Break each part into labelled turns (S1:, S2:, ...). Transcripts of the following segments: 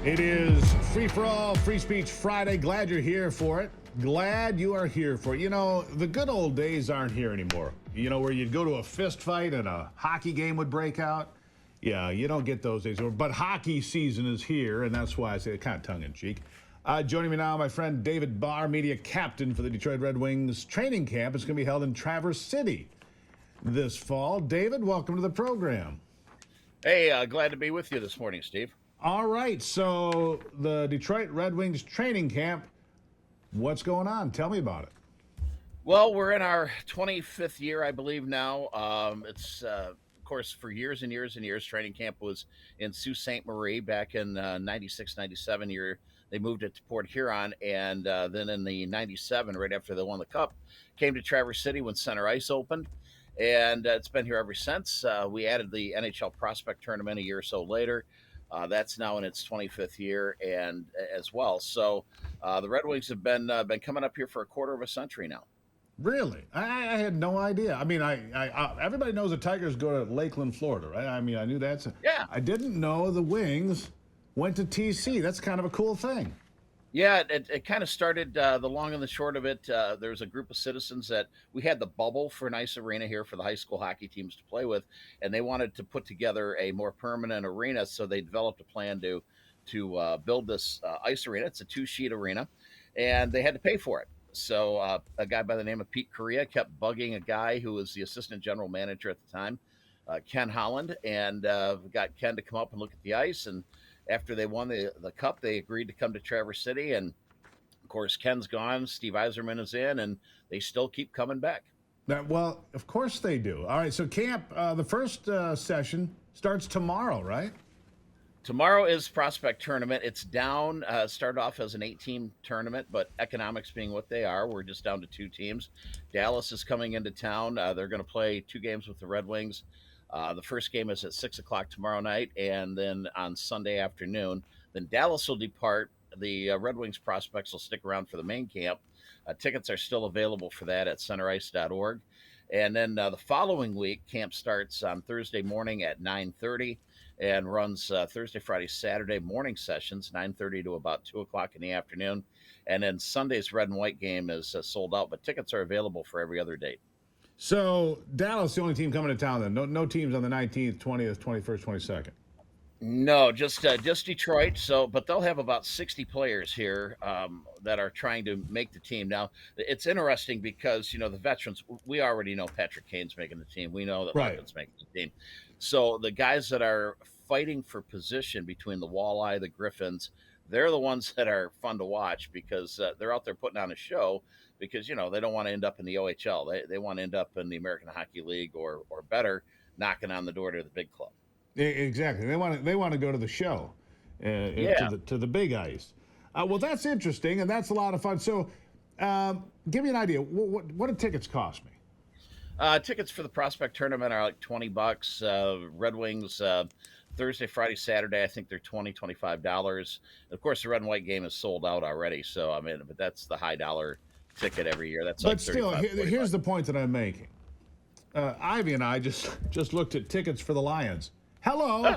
S1: It is Free for All, Free Speech Friday. Glad you're here for it. Glad you are here for it. You know, the good old days aren't here anymore. You know, where you'd go to a fist fight and a hockey game would break out. Yeah, you don't get those days. But hockey season is here, and that's why I say it kind of tongue-in-cheek. Joining me now, my friend David Barr, media captain for the Detroit Red Wings training camp. It's going to be held in Traverse City this fall. David, welcome to the program.
S2: Hey, glad to be with you this morning, Steve.
S1: All right, so the Detroit Red Wings training camp, what's going on? Tell me about it.
S2: Well, we're in our 25th year, I believe now. Of course, for years and years and years, training camp was in Sault Ste. Marie back in 96, 97 year. They moved it to Port Huron, and then in the 97, right after they won the Cup, came to Traverse City when Center Ice opened. And it's been here ever since. We added the NHL Prospect Tournament a year or so later. That's now in its 25th year, and as well. So the Red Wings have been coming up here for a quarter of a century now.
S1: Really? I had no idea. I mean, everybody knows the Tigers go to Lakeland, Florida, right? I mean, I knew that.
S2: Yeah.
S1: I didn't know the Wings went to TC. That's kind of a cool thing.
S2: Yeah, it kind of started the long and the short of it. There was a group of citizens that we had the bubble for an ice arena here for the high school hockey teams to play with, and they wanted to put together a more permanent arena. So they developed a plan to build this ice arena. It's a 2-sheet arena, and they had to pay for it. So a guy by the name of Pete Correa kept bugging a guy who was the assistant general manager at the time, Ken Holland, and got Ken to come up and look at the ice. And after they won the Cup, they agreed to come to Traverse City. And, of course, Ken's gone. Steve Yzerman is in, and they still keep coming back.
S1: Well, of course they do. All right, so camp, the first session starts tomorrow, right?
S2: Tomorrow is Prospect Tournament. It's down, started off as an 8-team tournament, but economics being what they are, we're just down to 2 teams. Dallas is coming into town. They're going to play 2 games with the Red Wings. The first game is at 6 o'clock tomorrow night, and then on Sunday afternoon. Then Dallas will depart. The Red Wings prospects will stick around for the main camp. Tickets are still available for that at centerice.org. And then the following week, camp starts on Thursday morning at 9:30 and runs Thursday, Friday, Saturday morning sessions, 9:30 to about 2 o'clock in the afternoon. And then Sunday's red and white game is sold out, but tickets are available for every other date.
S1: So Dallas, the only team coming to town then? No teams on the 19th, 20th, 21st, 22nd?
S2: No, just Detroit. So, but they'll have about 60 players here that are trying to make the team. Now, it's interesting because the veterans. We already know Patrick Kane's making the team. We know that
S1: Right.
S2: Levin's making the team. So the guys that are fighting for position between the Walleye, the Griffins, they're the ones that are fun to watch because they're out there putting on a show. Because they don't want to end up in the OHL. They want to end up in the American Hockey League or better, knocking on the door to the big club.
S1: Exactly. They want to go to the show,
S2: Yeah.
S1: to the big ice. Well, that's interesting, and that's a lot of fun. So, give me an idea. What do tickets cost me?
S2: Tickets for the Prospect Tournament are like $20. Red Wings Thursday, Friday, Saturday. I think they're $25. Of course, the red and white game is sold out already. So but that's the high dollar ticket every year. That's like
S1: But still, here's the point that I'm making. Ivy and I just looked at tickets for the Lions. Hello.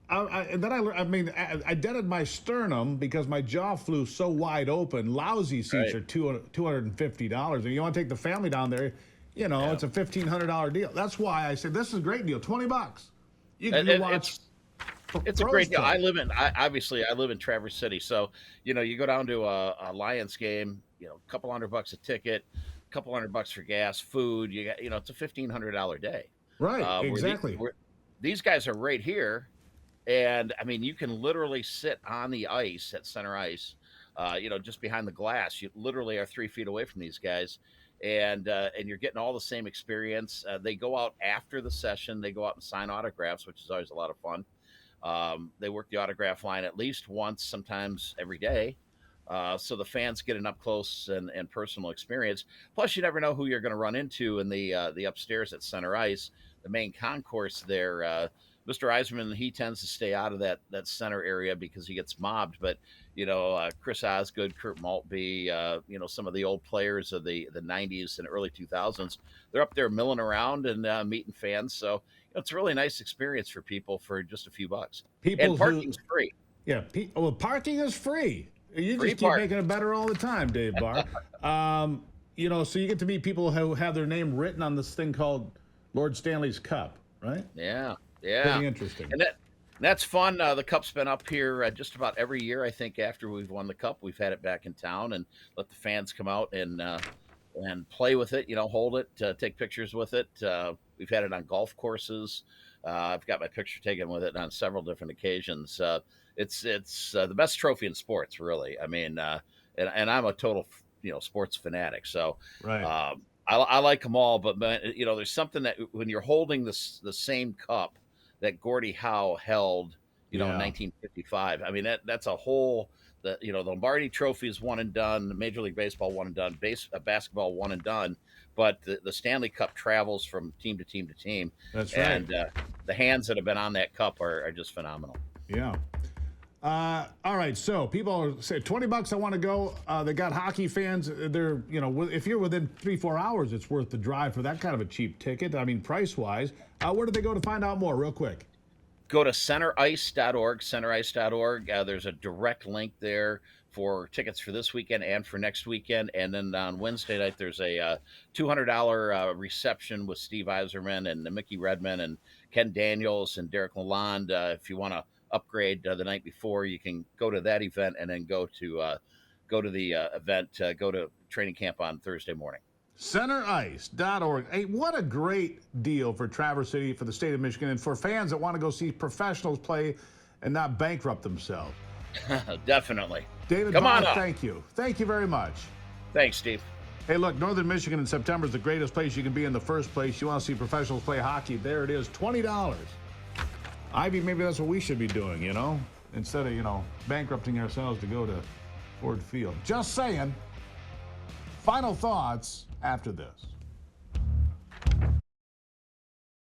S1: I dented my sternum because my jaw flew so wide open. Lousy seats
S2: Right.
S1: are $250, and you want to take the family down there. It's a $1,500 deal. That's why I said this is a great deal. $20. You watch.
S2: It's a great deal. I live in Traverse City, so you go down to a Lions game, a couple $100 a ticket, a couple $100 for gas, food. You got it's a $1,500 day.
S1: Right, exactly.
S2: These guys are right here, and you can literally sit on the ice at center ice, just behind the glass. You literally are 3 feet away from these guys, and you're getting all the same experience. They go out after the session. They go out and sign autographs, which is always a lot of fun. They work the autograph line at least once, sometimes every day. So the fans get an up close and personal experience. Plus, you never know who you're going to run into in the upstairs at center ice, the main concourse there. Mr. Yzerman, he tends to stay out of that center area because he gets mobbed. But Chris Osgood, Kurt Maltby, some of the old players of the 90s and early 2000s, they're up there milling around and meeting fans. So It's a really nice experience for people for just a few bucks.
S1: People
S2: And
S1: who,
S2: parking's free.
S1: yeah, well, parking is free. You
S2: Free
S1: just keep
S2: parking.
S1: making it better all the time, Dave Barr. So you get to meet people who have their name written on this thing called Lord Stanley's Cup, right?
S2: Yeah, yeah.
S1: Pretty interesting.
S2: And that's fun. The cup's been up here just about every year. I think after we've won the cup, we've had it back in town and let the fans come out and play with it. Hold it, take pictures with it. We've had it on golf courses. I've got my picture taken with it on several different occasions. It's the best trophy in sports, really. I mean, and I'm a total sports fanatic, so
S1: Right.
S2: I like them all. But there's something that when you're holding the same cup that Gordie Howe held, in
S1: Yeah.
S2: 1955. I mean, that's a whole. The Lombardi Trophy is one and done. The Major League Baseball one and done. Basketball one and done. But the Stanley Cup travels from team to team to team.
S1: That's right.
S2: And the hands that have been on that cup are just phenomenal.
S1: Yeah. All right. So people say $20. I want to go. They got hockey fans. They're, if you're within 3-4 hours, it's worth the drive for that kind of a cheap ticket. I mean, price wise. Where do they go to find out more? Real quick.
S2: Go to centerice.org. Centerice.org. There's a direct link there for tickets for this weekend and for next weekend. And then on Wednesday night, there's a $200 reception with Steve Eiserman and Mickey Redman and Ken Daniels and Derek Lalonde. If you want to upgrade the night before, you can go to that event and then go to the event, go to training camp on Thursday morning.
S1: Centerice.org. Hey, what a great deal for Traverse City, for the state of Michigan, and for fans that want to go see professionals play and not bankrupt themselves.
S2: Definitely.
S1: David,
S2: come
S1: Barr,
S2: on up.
S1: Thank you. Thank you very much.
S2: Thanks, Steve.
S1: Hey, look, Northern Michigan in September is the greatest place you can be in the first place. You want to see professionals play hockey, there it is, $20. Ivy, maybe that's what we should be doing, instead of, bankrupting ourselves to go to Ford Field. Just saying. Final thoughts after this.